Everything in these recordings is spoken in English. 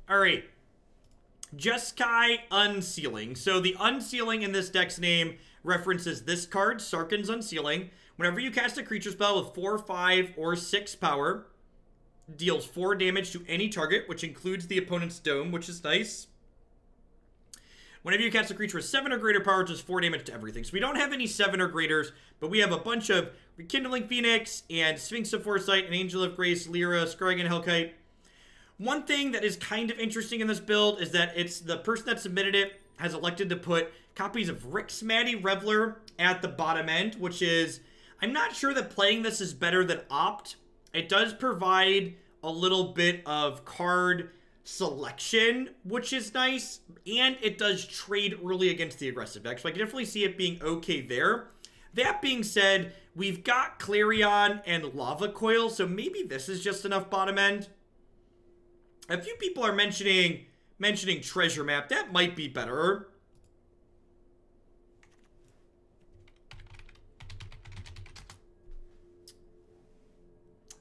All right. Jeskai Unsealing. So the Unsealing in this deck's name references this card, Sarkhan's Unsealing. Whenever you cast a creature spell with 4, 5, or 6 power, deals 4 damage to any target, which includes the opponent's dome, which is nice. Whenever you cast a creature with 7 or greater power, it does 4 damage to everything. So we don't have any 7 or greaters, but we have a bunch of Rekindling Phoenix and Sphinx of Foresight and Angel of Grace, Lyra, Skarrgan Hellkite. One thing that is kind of interesting in this build is that it's the person that submitted it has elected to put copies of Rix Maadi Reveler at the bottom end, which is, I'm not sure that playing this is better than Opt. It does provide a little bit of card selection, which is nice, and it does trade early against the aggressive deck, so I can definitely see it being okay there. That being said, we've got Clarion and Lava Coil, so maybe this is just enough bottom end. A few people are mentioning Treasure Map. That might be better.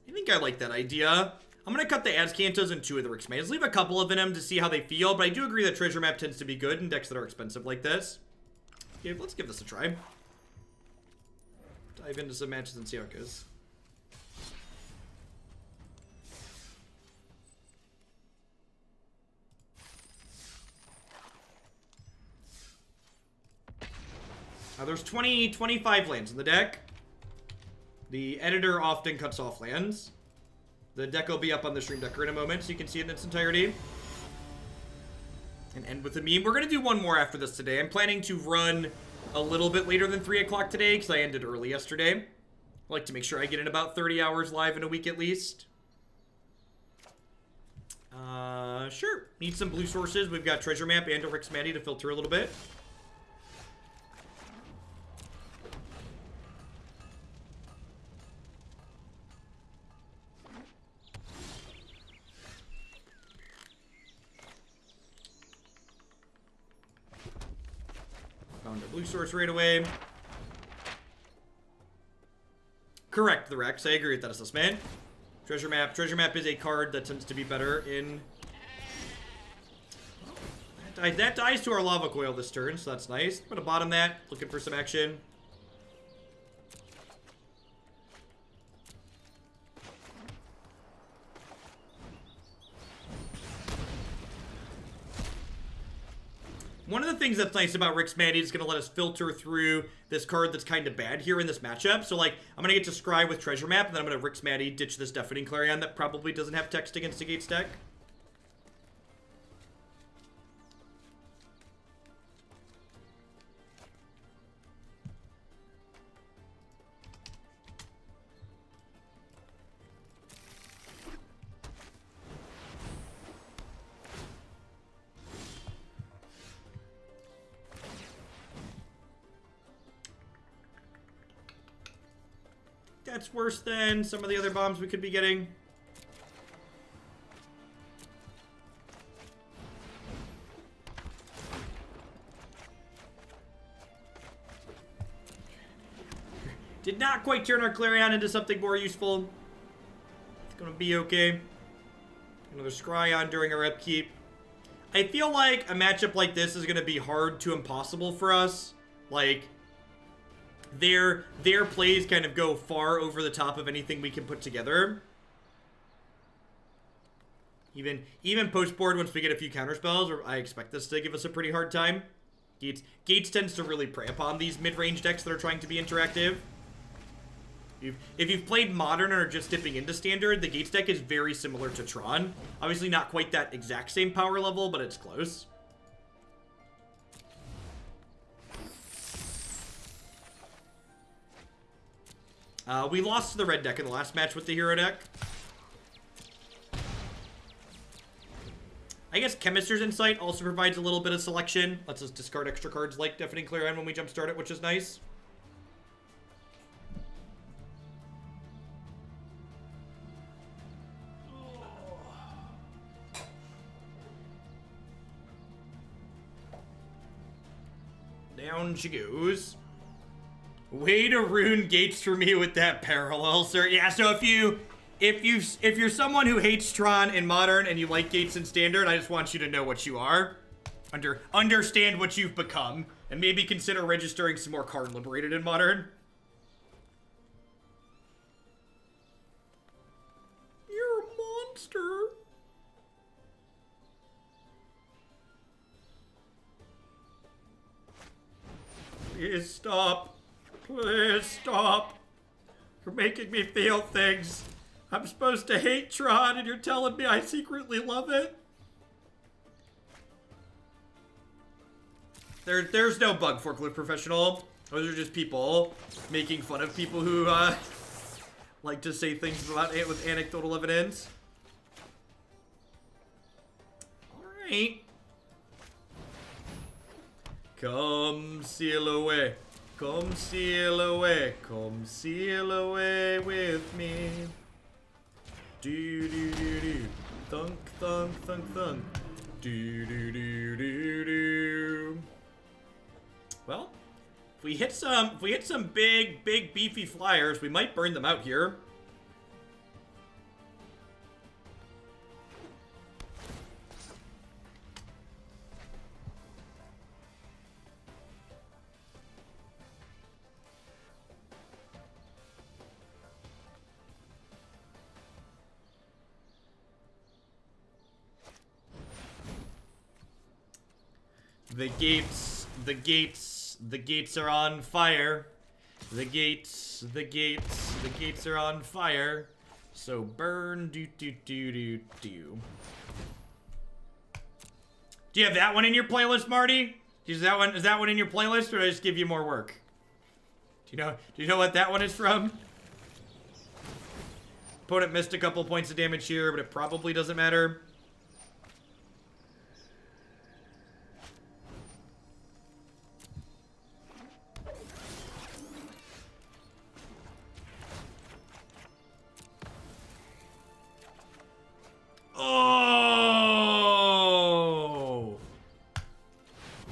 I think I like that idea. I'm going to cut the Azcantos and 2 of the Rix Maadis. Leave a couple of them to see how they feel, but I do agree that Treasure Map tends to be good in decks that are expensive like this. Okay, let's give this a try. Dive into some matches and see how it goes. There's 25 lands in the deck. The editor often cuts off lands. The deck will be up on the stream decker in a moment, so you can see it in its entirety. And end with a meme. We're going to do one more after this today. I'm planning to run a little bit later than 3 o'clock today, because I ended early yesterday. I like to make sure I get in about 30 hours live in a week at least. Sure. Need some blue sources. We've got Treasure Map and a Rix Maadi to filter a little bit. Found a blue source right away. Correct, the Rex. I agree with that assessment. Treasure Map. Treasure Map is a card that tends to be better in... That dies to our Lava Coil this turn, so that's nice. I'm going to bottom that. Looking for some action. One of the things that's nice about Rix Maadi is going to let us filter through this card that's kind of bad here in this matchup. So, like, I'm going to get to Scry with Treasure Map, and then I'm going to Rix Maadi, ditch this Deafening Clarion that probably doesn't have text against Negate's deck. That's worse than some of the other bombs we could be getting. Did not quite turn our Clarion into something more useful. It's gonna be okay. Another Scry on during our upkeep. I feel like a matchup like this is gonna be hard to impossible for us. Like, their plays kind of go far over the top of anything we can put together. Even post-board, once we get a few counterspells, I expect this to give us a pretty hard time. Gates tends to really prey upon these mid-range decks that are trying to be interactive. If you've played Modern or just dipping into Standard, the Gates deck is very similar to Tron. Obviously not quite that exact same power level, but it's close. We lost to the red deck in the last match with the hero deck. I guess Chemister's Insight also provides a little bit of selection. Lets us discard extra cards like Deafening Clarion when we jumpstart it, which is nice. Down she goes. Way to ruin Gates for me with that parallel, sir. Yeah, so if you if you're someone who hates Tron in Modern and you like Gates in Standard, I just want you to know what you are. Understand what you've become. And maybe consider registering some more Card Liberated in Modern. You're a monster. Please stop. Please stop. You're making me feel things. I'm supposed to hate Tron and you're telling me I secretly love it? There's no bug forklift professional. Those are just people making fun of people who like to say things about it with anecdotal evidence. Alright. Come sail away. Come sail away. Come sail away with me. Do do do do. Thunk thunk thunk thunk. Do do do do do. Well, if we hit some big beefy flyers, we might burn them out here. The gates are on fire. The gates are on fire. So burn, do. Do you have that one in your playlist, Marty? Is that one in your playlist, or did I just give you more work? Do you know what that one is from? Opponent missed a couple points of damage here, but it probably doesn't matter. Oh!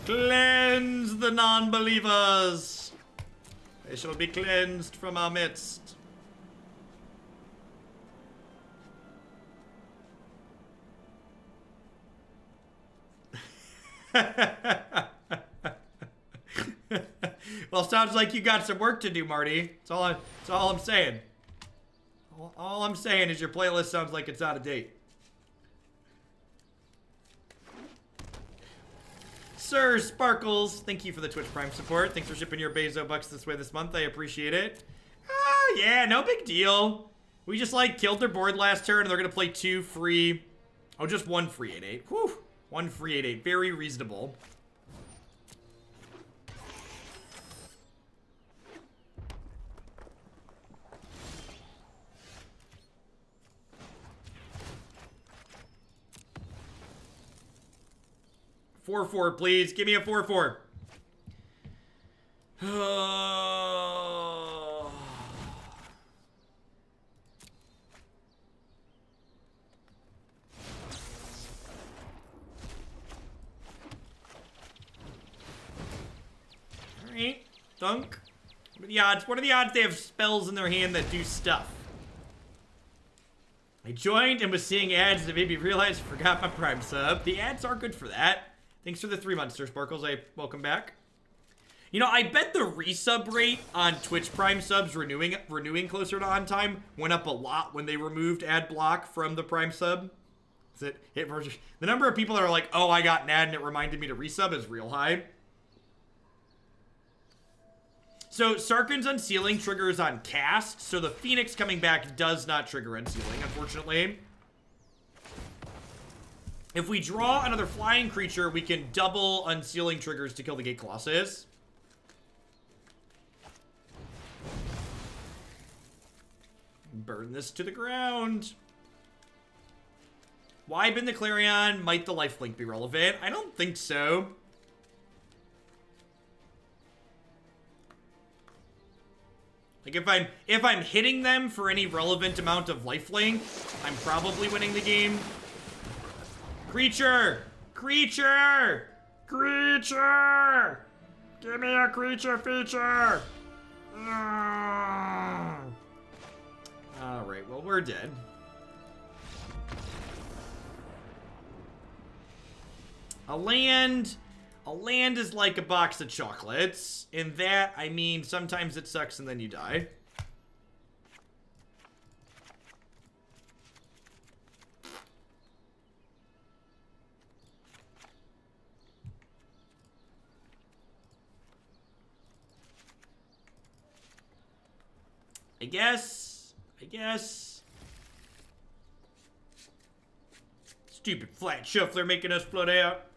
Cleanse the non-believers. They shall be cleansed from our midst. Well, sounds like you got some work to do, Marty. That's all I'm saying. All I'm saying is your playlist sounds like it's out of date. Sir Sparkles, thank you for the Twitch Prime support. Thanks for shipping your Bezo bucks this way this month. I appreciate it. Ah, yeah, no big deal. We just, like, killed their board last turn, and they're going to play 2 free. Oh, just 1 free 8-8. Whew. 1 free 8-8. Very reasonable. Four, please. Give me a 4-4. Alright. Thunk. What are the odds? What are the odds they have spells in their hand that do stuff? I joined and was seeing ads that made me realize I forgot my Prime sub. The ads are good for that. Thanks for the 3 months, Sir Sparkles. Welcome back. You know, I bet the resub rate on Twitch Prime subs renewing closer to on time went up a lot when they removed ad block from the Prime sub. The number of people that are like, oh, I got an ad and it reminded me to resub is real high. So Sarkhan's Unsealing triggers on cast, so the Phoenix coming back does not trigger Unsealing, unfortunately. If we draw another flying creature, we can double Unsealing triggers to kill the Gate Colossus. Burn this to the ground. Why Bend the Clarion? Might the lifelink be relevant? I don't think so. Like, if I'm hitting them for any relevant amount of lifelink, I'm probably winning the game. Creature! Creature! Creature! Give me a creature feature! Alright, well, we're dead. A land is like a box of chocolates. In that, I mean, sometimes it sucks and then you die. I guess. Stupid flat shuffler making us float out.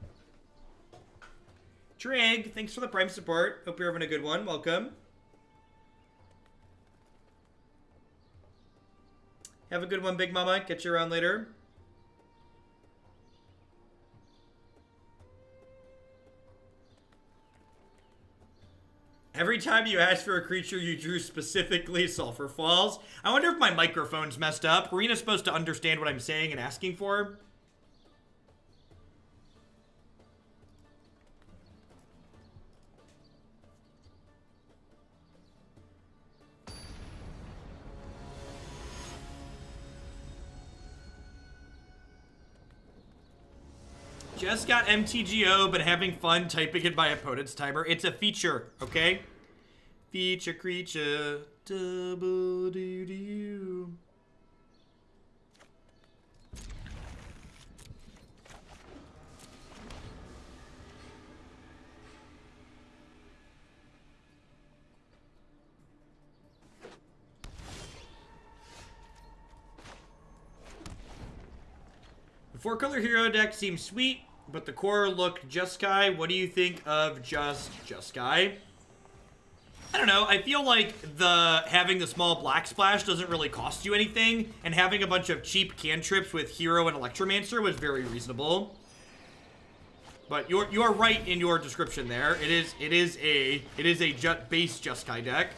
Trig, thanks for the Prime support. Hope you're having a good one. Welcome. Have a good one, Big Mama. Catch you around later. Every time you ask for a creature, you drew specifically Sulfur Falls. I wonder if my microphone's messed up. Rena's supposed to understand what I'm saying and asking for. Just got MTGO, but having fun typing in my opponent's timer. It's a feature, okay? Feature creature. Double doo doo. The 4-color hero deck seems sweet, but the core looked Jeskai. What do you think of just Jeskai? I don't know. I feel like having the small black splash doesn't really cost you anything, and having a bunch of cheap cantrips with Hero and Electromancer was very reasonable. But you're right in your description there. It is a base Jeskai deck.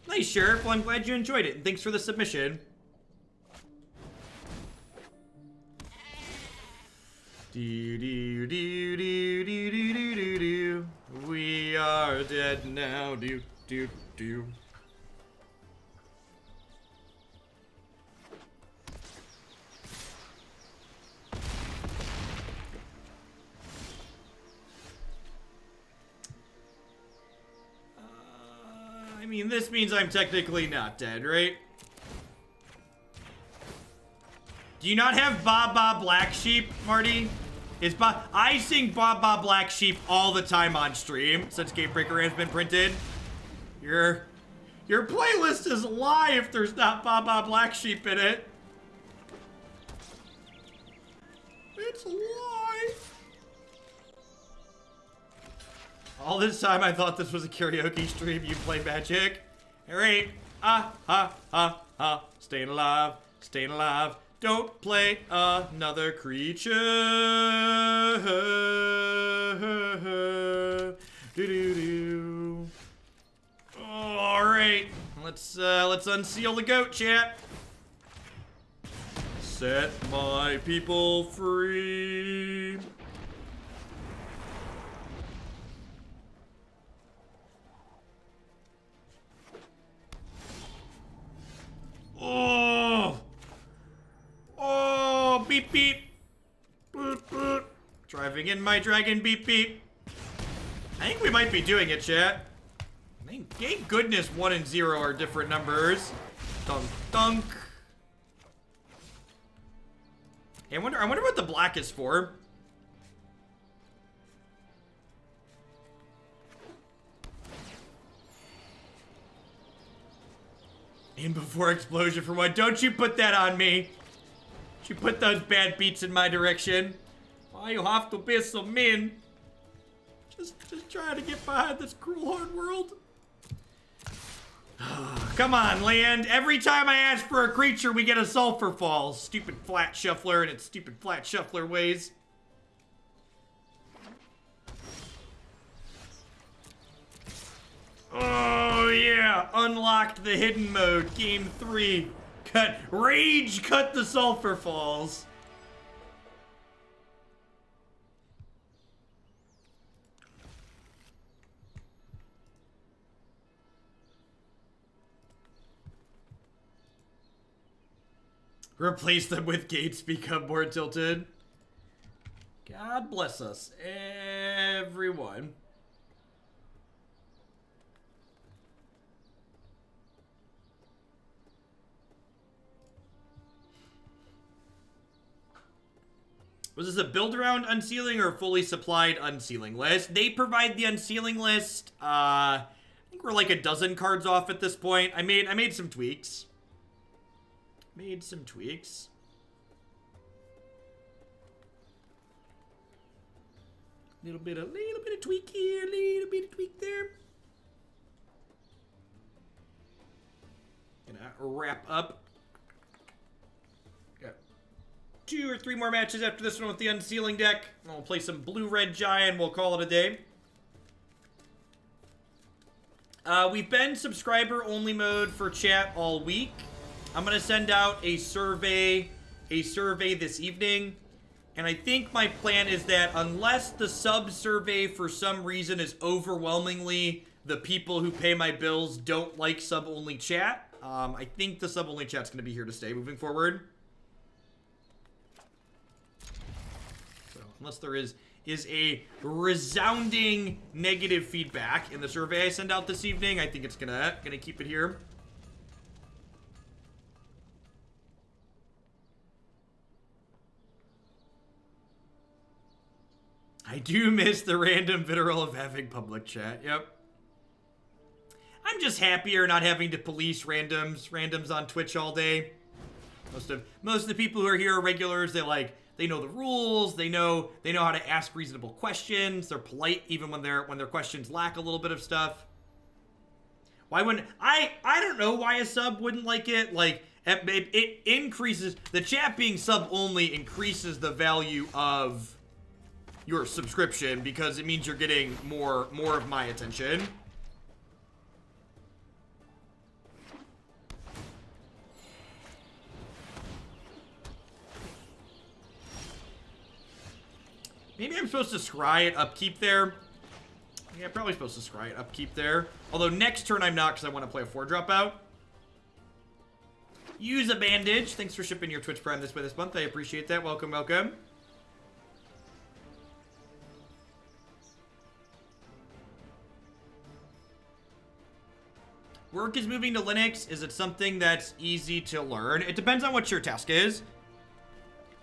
Nice, Sheriff. Well, I'm glad you enjoyed it, and thanks for the submission. Do do do do do do do do do. We are dead now. Do do do. I mean, this means I'm technically not dead, right? Do you not have Baba Black Sheep, Marty? I sing Baba Black Sheep all the time on stream since Gatebreaker has been printed. Your playlist is a lie if there's not Baba Black Sheep in it. It's a lie. All this time I thought this was a karaoke stream. You play Magic. Alright. Staying alive. Staying alive. Don't play another creature. Do. Alright. Let's unseal the goat, chat. Set my people free. Oh, beep, beep. Boop, boop. Driving in my dragon, beep, beep. I think we might be doing it, chat. Thank goodness 1 and 0 are different numbers. Dunk, dunk. Hey, I wonder what the black is for. In before explosion for what? Don't you put that on me. Don't you put those bad beats in my direction. Why you have to be so mean? Just trying to get behind this cruel hard world. Come on, land. Every time I ask for a creature, we get a Sulfur Falls. Stupid flat shuffler and its stupid flat shuffler ways. Oh yeah, unlocked the hidden mode, game 3. Cut the Sulfur Falls. Replace them with gates, become more tilted. God bless us, everyone. Was this a build around Unsealing or a fully supplied Unsealing list? They provide the Unsealing list. I think we're like a dozen cards off at this point. I made some tweaks. Made some tweaks. Little bit of tweak here, little bit of tweak there. Gonna wrap up. Got 2 or 3 more matches after this one with the Unsealing deck. And we'll play some blue-red giant. We'll call it a day. We've been subscriber-only mode for chat all week. I'm gonna send out a survey this evening. And I think my plan is that unless the sub-survey for some reason is overwhelmingly the people who pay my bills don't like sub-only chat, I think the sub-only chat's going to be here to stay moving forward. So unless there is a resounding negative feedback in the survey I send out this evening, I think it's gonna keep it here. I do miss the random vitriol of having public chat. Yep. I'm just happier not having to police randoms on Twitch all day. Most of the people who are here are regulars. They know the rules. They know how to ask reasonable questions. They're polite even when their questions lack a little bit of stuff. Why wouldn't I don't know why a sub wouldn't like it. Like it increases the chat being sub only increases the value of your subscription because it means you're getting more of my attention. Maybe I'm supposed to scry at upkeep there. Yeah, probably supposed to scry at upkeep there. Although next turn I'm not because I want to play a 4-drop out. Use a bandage. Thanks for shipping your Twitch Prime this month. I appreciate that. Welcome, welcome. Work is moving to Linux. Is it something that's easy to learn? It depends on what your task is.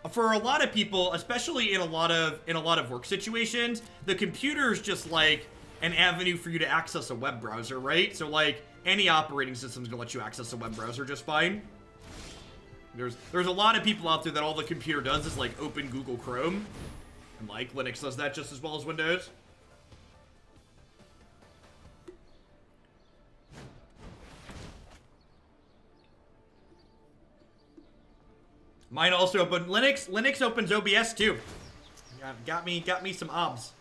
For a lot of people, especially in a lot of work situations, the computer is just like an avenue for you to access a web browser, right? So like any operating system is gonna let you access a web browser just fine. There's a lot of people out there that all the computer does is like open Google Chrome, and like Linux does that just as well as Windows. Mine also open Linux. Linux opens OBS too. Got me some obs.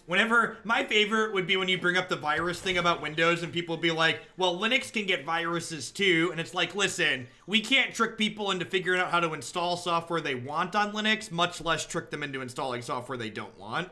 Whenever, my favorite would be when you bring up the virus thing about Windows and people be like, well, Linux can get viruses too. And it's like, listen, we can't trick people into figuring out how to install software they want on Linux, much less trick them into installing software they don't want.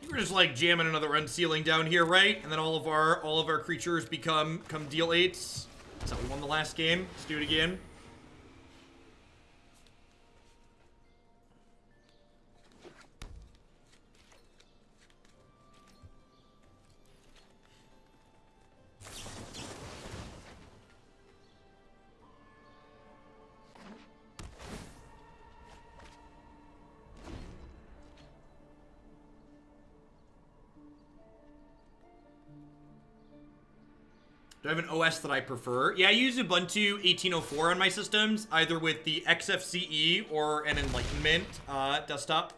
We're just like jamming another Unsealing down here, right? And then all of our creatures become deal 8s. That's how we won the last game. Let's do it again. Do I have an OS that I prefer? Yeah, I use Ubuntu 1804 on my systems, either with the XFCE or an Enlightenment desktop.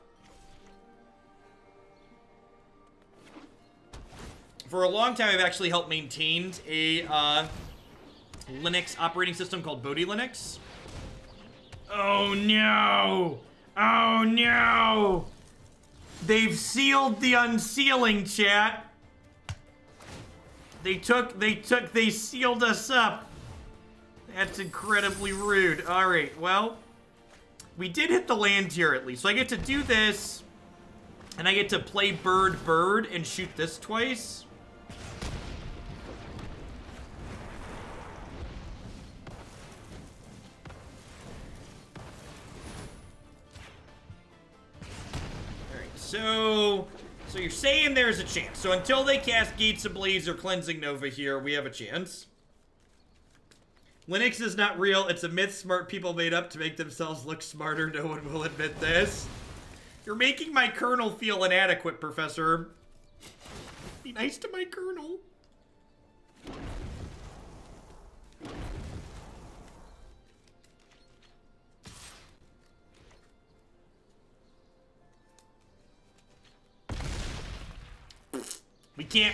For a long time, I've actually helped maintain a Linux operating system called Bodhi Linux. Oh no! Oh no! They've sealed the unsealing, chat. They sealed us up. That's incredibly rude. Alright, well, we did hit the land here at least. So I get to do this, and I get to play bird, and shoot this twice. So you're saying there's a chance. So until they cast Gates Ablaze or Cleansing Nova here, we have a chance. Linux is not real. It's a myth smart people made up to make themselves look smarter. No one will admit this. You're making my kernel feel inadequate, Professor. Be nice to my kernel.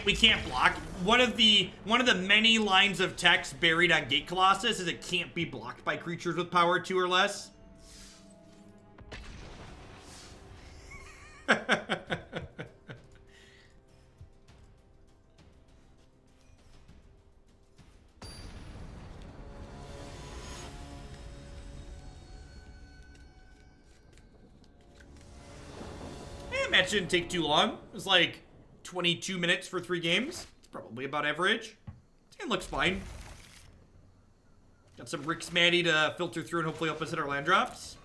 We can't block. One of the many lines of text buried on Gate Colossus is it can't be blocked by creatures with power 2 or less. Match didn't take too long. It was like 22 minutes for 3 games. It's probably about average. It looks fine. Got some Rix Maadi to filter through and hopefully help us hit our land drops.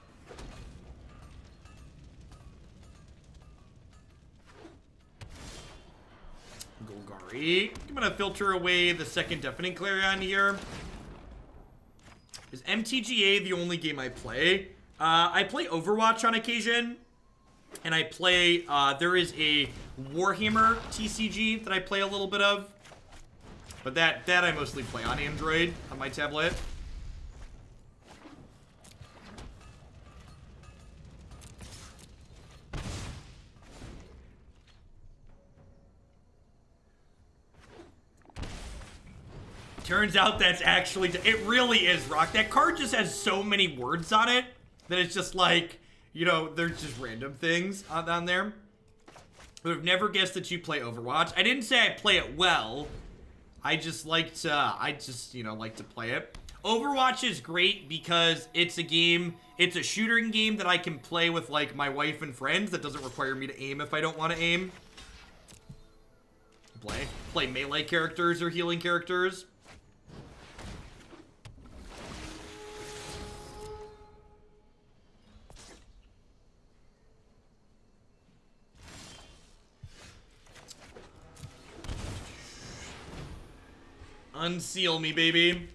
Golgari. I'm gonna filter away the second Deafening Clarion here. Is MTGA the only game I play? I play Overwatch on occasion. And I play, there is a Warhammer TCG that I play a little bit of. But that I mostly play on Android, on my tablet. Turns out that's actually, it really is, Rock. That card just has so many words on it that it's just like, you know, there's just random things on there. I would have never guessed that you play Overwatch. I didn't say I play it well. I just like to, you know, like to play it. Overwatch is great because it's a game, it's a shooting game that I can play with, like, my wife and friends that doesn't require me to aim if I don't want to aim. Play melee characters or healing characters. Unseal me, baby.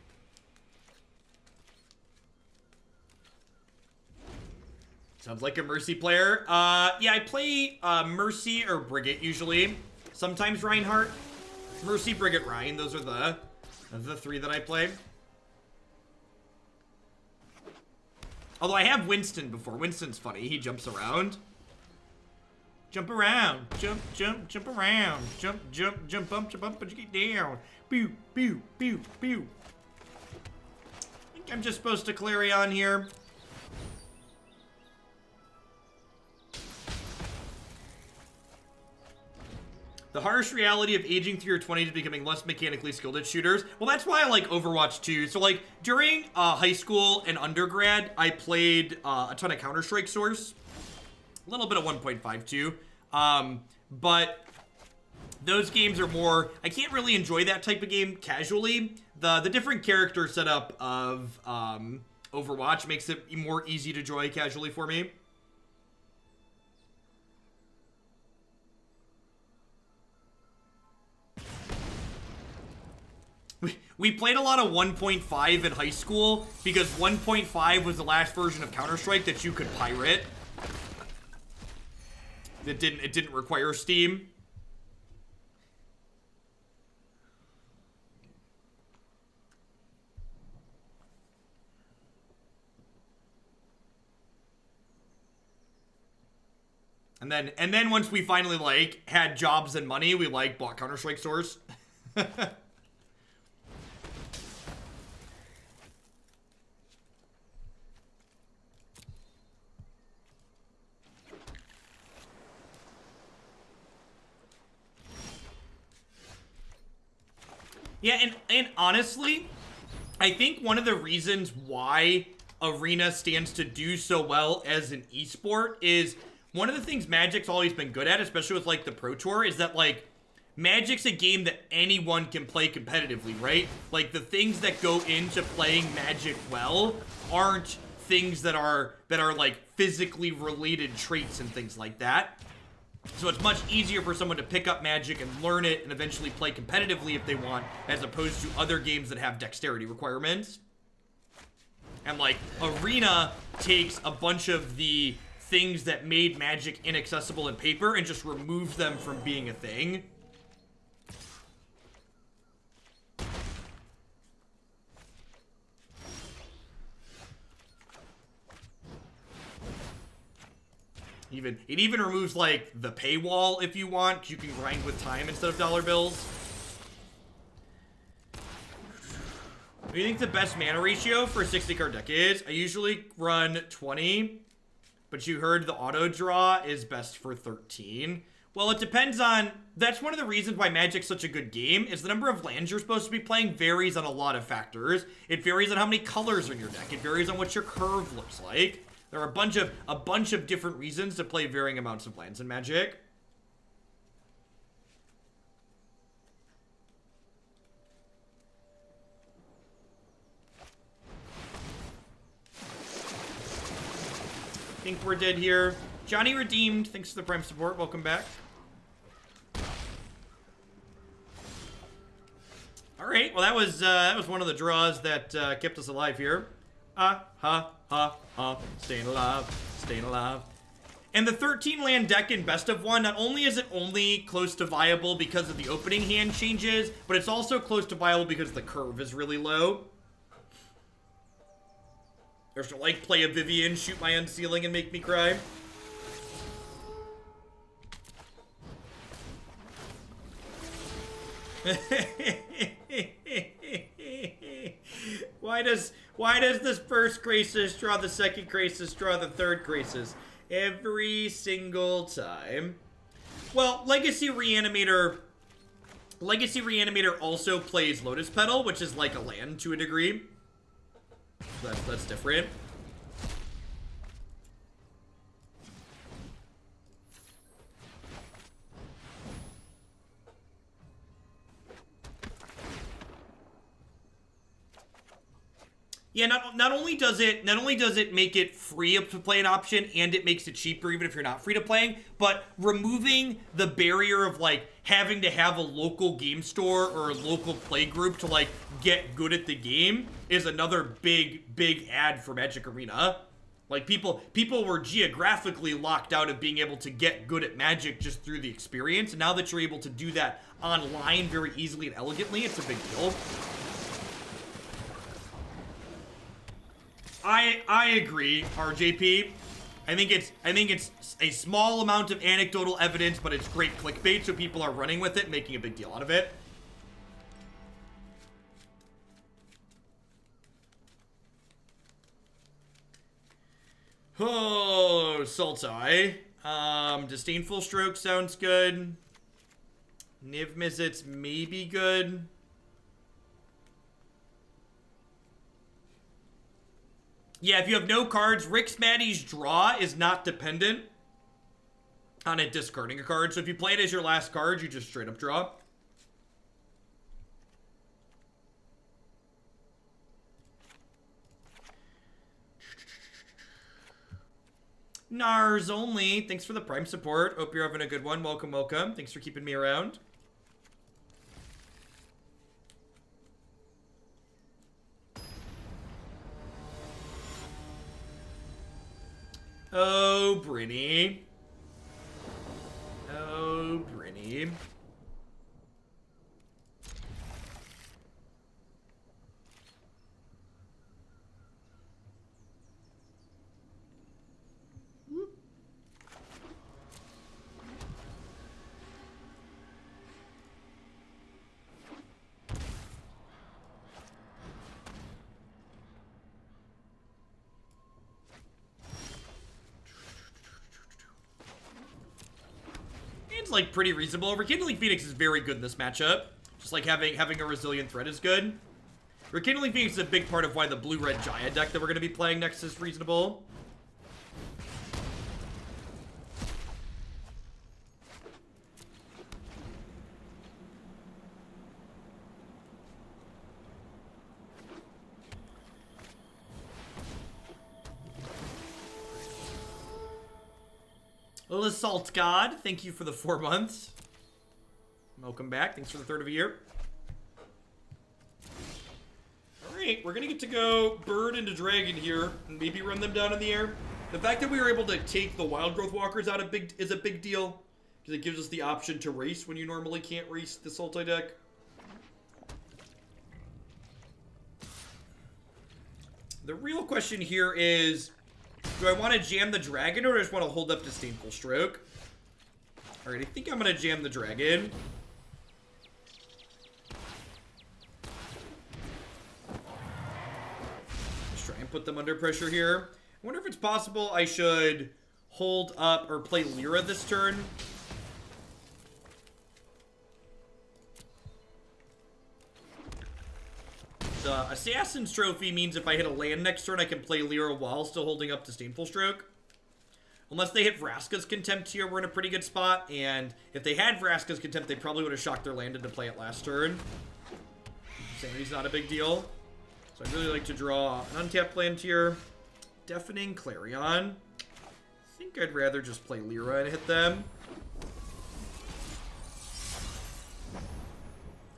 Sounds like a Mercy player. Yeah, I play Mercy or Brigette usually. Sometimes Reinhardt. Mercy, Brigette, Ryan. Those are the 3 that I play. Although I have Winston before. Winston's funny. He jumps around. Jump around. Jump, jump, jump around. Jump, jump, jump up, but you get down. Pew, pew, pew, pew. I think I'm just supposed to Clarion here. The harsh reality of aging through your 20s is becoming less mechanically skilled at shooters. Well, that's why I like Overwatch 2. So, like, during high school and undergrad, I played a ton of Counter-Strike Source. A little bit of 1.52. But those games are more, I can't really enjoy that type of game casually. The different character setup of Overwatch makes it more easy to enjoy casually for me. We played a lot of 1.5 in high school because 1.5 was the last version of Counter-Strike that you could pirate. It didn't require Steam. And then once we finally like had jobs and money, we like bought Counter-Strike Source. Yeah, and honestly, I think one of the reasons why Arena stands to do so well as an esport is one of the things Magic's always been good at, especially with, like, the Pro Tour, is that, like, Magic's a game that anyone can play competitively, right? Like, the things that go into playing Magic well aren't things that are like, physically related traits and things like that. So it's much easier for someone to pick up Magic and learn it and eventually play competitively if they want, as opposed to other games that have dexterity requirements. And, like, Arena takes a bunch of the things that made Magic inaccessible in paper and just removes them from being a thing. It even removes, like, the paywall if you want, because you can grind with time instead of dollar bills. What do you think the best mana ratio for a 60 card deck is? I usually run 20, but you heard the auto draw is best for 13. Well, it depends on... That's one of the reasons why Magic's such a good game, is the number of lands you're supposed to be playing varies on a lot of factors. It varies on how many colors are in your deck. It varies on what your curve looks like. There are a bunch of different reasons to play varying amounts of lands in Magic. I think we're dead here. Johnny Redeemed, thanks for the Prime support. Welcome back. All right, well that was one of the draws that kept us alive here. Staying alive, staying alive. And the 13 land deck in best of one, not only is it only close to viable because of the opening hand changes, but it's also close to viable because the curve is really low. There's to, like, play a Vivian, shoot my Unsealing, and make me cry. Why does this first crisis draw the second crisis, draw the third crisis? Every single time. Well, Legacy Reanimator also plays Lotus Petal, which is like a land to a degree. That's different. Yeah, not only does it make it free to play an option, and it makes it cheaper even if you're not free to playing, but removing the barrier of, like, having to have a local game store or a local play group to, like, get good at the game is another big add for Magic Arena. Like, people were geographically locked out of being able to get good at Magic just through the experience, and now that you're able to do that online very easily and elegantly, it's a big deal. I agree, RJP. I think it's a small amount of anecdotal evidence, but it's great clickbait, so people are running with it, making a big deal out of it. Oh, Sultai. Disdainful Stroke sounds good. Niv-Mizzet's maybe good. Yeah, if you have no cards, Rix Maadi's draw is not dependent on it discarding a card. So if you play it as your last card, you just straight up draw. Nars only. Thanks for the Prime support. Hope you're having a good one. Welcome, welcome. Thanks for keeping me around. Oh, Brinny. Oh, Brinny. Like pretty reasonable. Rekindling Phoenix is very good in this matchup. Just Like, having a resilient threat is good. Rekindling Phoenix is a big part of why the blue-red Jaya deck that we're going to be playing next is reasonable. Assault God, thank you for the 4 months. Welcome back. Thanks for the 3rd of a year. Alright, we're gonna get to go bird into dragon here and maybe run them down in the air. The fact that we were able to take the wild growth walkers out is a big deal, because it gives us the option to race when you normally can't race the Sultai deck. The real question here is, do I want to jam the dragon, or do I just want to hold up Disdainful Stroke? Alright, I think I'm going to jam the dragon. Let's try and put them under pressure here. I wonder if it's possible I should hold up or play Lyra this turn. The Assassin's Trophy means if I hit a land next turn, I can play Lyra while still holding up Disdainful Stroke. Unless they hit Vraska's Contempt here, we're in a pretty good spot. And if they had Vraska's Contempt, they probably would have shocked their land into play it last turn. Sanity's not a big deal. So I'd really like to draw an untapped land here. Deafening Clarion. I think I'd rather just play Lyra and hit them.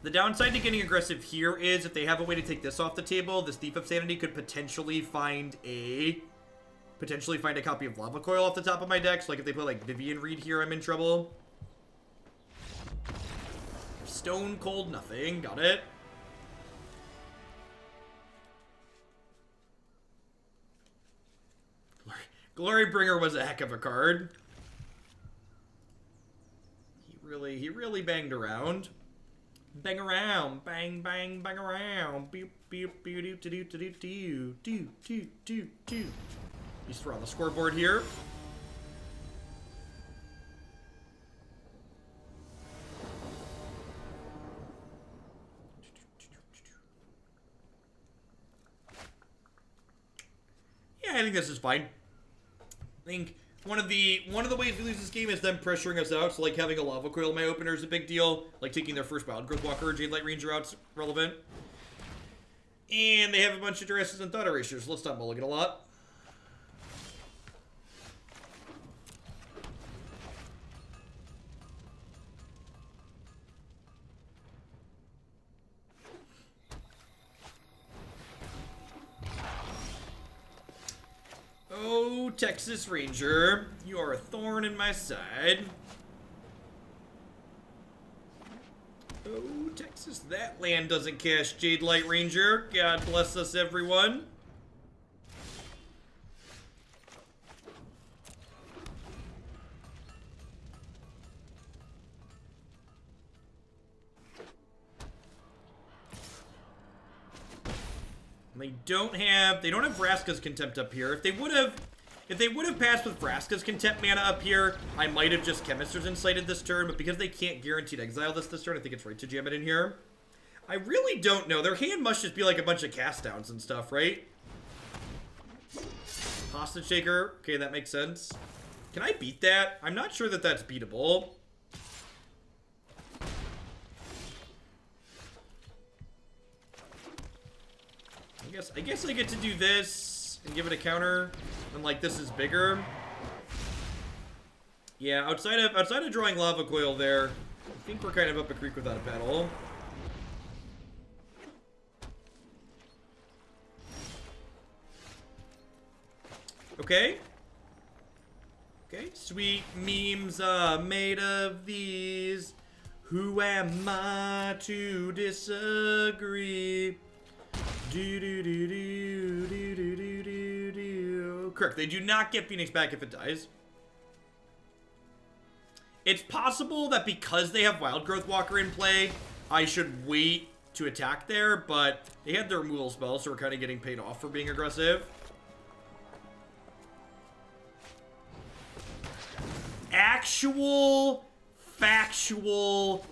The downside to getting aggressive here is if they have a way to take this off the table, this Thief of Sanity could potentially find a copy of Lava Coil off the top of my deck. So like if they play like Vivian Reed here, I'm in trouble. Stone Cold nothing. Got it. Glorybringer was a heck of a card. He really banged around. Bang around, bang, bang, bang around. Beep, beep, beep, doo, doo, doo, doo, doo, doo, doo, doo, doo. Just throw on the scoreboard here. Yeah, I think this is fine. I think one of the ways we lose this game is them pressuring us out. So like having a Lava Coil in my opener is a big deal. Like taking their first Wild Growth Walker or Jade Light Ranger out's relevant. And they have a bunch of Duresses and Thought Erasures. So let's not mulligan a lot. Oh, Texas Ranger, you are a thorn in my side. Oh, Texas, that land doesn't cast Jade Light Ranger. God bless us, everyone. They don't have Vraska's Contempt up here. If they would have passed with Vraska's Contempt mana up here, I might have just Chemister's Incited this turn, but because they can't guaranteed exile this turn, I think it's right to jam it in here. I really don't know. Their hand must just be like a bunch of cast downs and stuff, right? Hostage Taker. Okay, that makes sense. Can I beat that? I'm not sure that that's beatable. I guess I get to do this and give it a counter, and like this is bigger. Yeah, outside of drawing Lava Coil there, I think we're kind of up a creek without a paddle. Okay. Okay, sweet memes are made of these. Who am I to disagree? Do do do do do do do do do. Correct. They do not get Phoenix back if it dies. It's possible that because they have Wild Growth Walker in play, I should wait to attack there, but they had their removal spell, so we're kind of getting paid off for being aggressive. Actual, factual,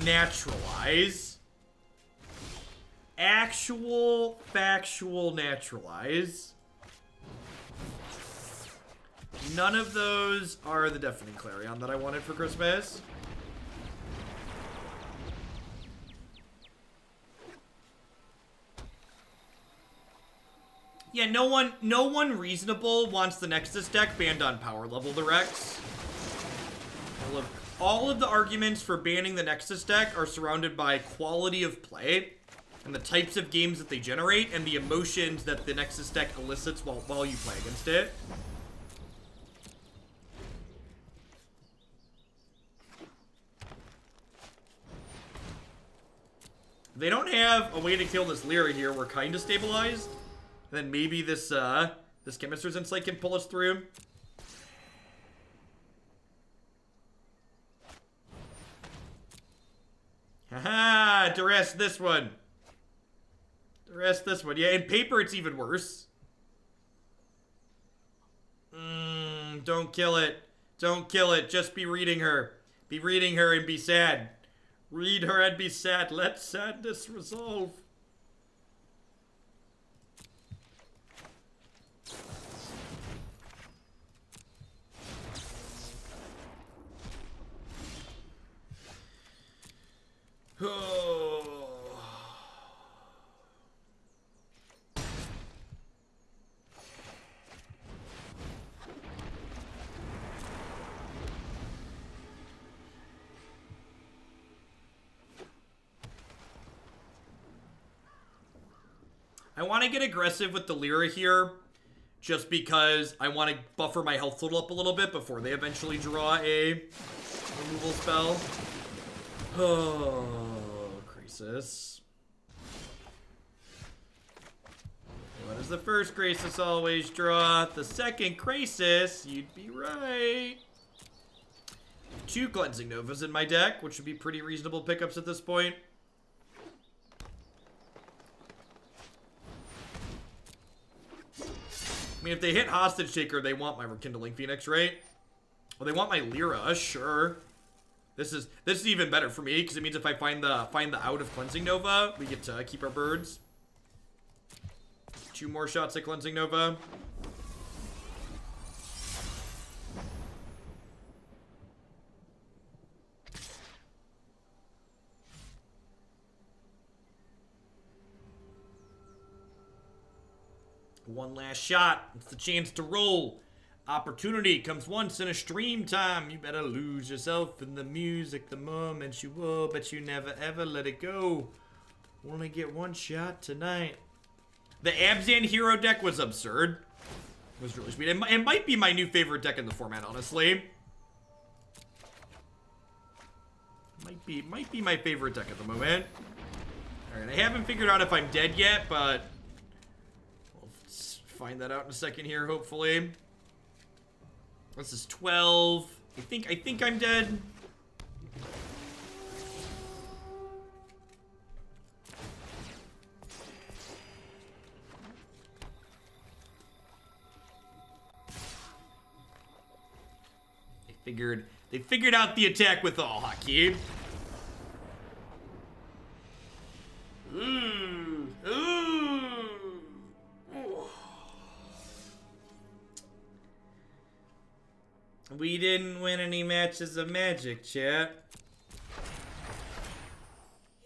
naturalize. actual factual naturalize. None of those are the Deafening Clarion that I wanted for Christmas. Yeah, no one reasonable wants the Nexus deck banned on power level the Rex. All of the arguments for banning the Nexus deck are surrounded by quality of play and the types of games that they generate and the emotions that the Nexus deck elicits while you play against it. If they don't have a way to kill this Lyra here, we're kind of stabilized. And then maybe this Chemister's Insight can pull us through. Haha, duress this one. Duress this one. Yeah, in paper it's even worse. Don't kill it. Don't kill it. Just be reading her. Be reading her and be sad. Read her and be sad. Let sadness resolve. I want to get aggressive with the Lyra here, just because I want to buffer my health total up a little bit before they eventually draw a removal spell. Oh, Crisis. What does the first Crisis always draw? The second Crisis, you'd be right. 2 Cleansing Novas in my deck, which would be pretty reasonable pickups at this point. I mean, if they hit Hostage Taker, they want my Rekindling Phoenix, right? Well, they want my Lyra, sure. This is even better for me because it means if I find the out of Cleansing Nova, we get to keep our birds. 2 more shots at Cleansing Nova. One last shot. It's the chance to roll. Opportunity comes once in a stream time. You better lose yourself in the music the moment you will, but you never ever let it go. Only get one shot tonight. The Abzan hero deck was absurd. It was really sweet. It might be my new favorite deck in the format, honestly. Might be my favorite deck at the moment. Alright, I haven't figured out if I'm dead yet, but we'll find that out in a second here, hopefully. This is 12. I think I'm dead. They figured out the attack with all hockey. We didn't win any matches of Magic, chat.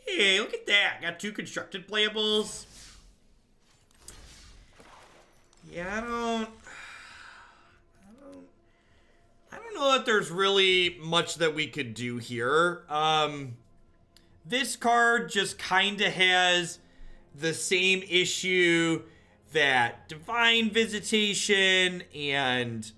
Hey, look at that. Got 2 constructed playables. Yeah, I don't know that there's really much that we could do here. This card just kind of has the same issue that Divine Visitation and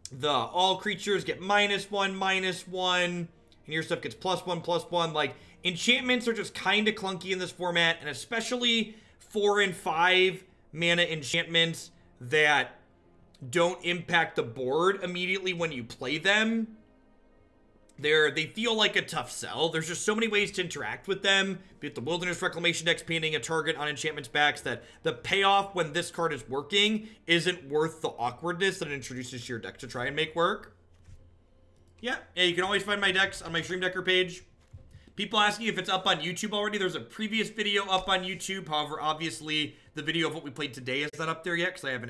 the all creatures get -1/-1, and your stuff gets +1/+1. Like, enchantments are just kind of clunky in this format, and especially 4 and 5 mana enchantments that don't impact the board immediately when you play them. They feel like a tough sell. There's just so many ways to interact with them. Be it the Wilderness Reclamation deck's painting a target on enchantments backs, that the payoff when this card is working isn't worth the awkwardness that it introduces to your deck to try and make work. Yeah, you can always find my decks on my Stream Decker page. People asking if it's up on YouTube already. There's a previous video up on YouTube. However, obviously, the video of what we played today is not up there yet because I haven't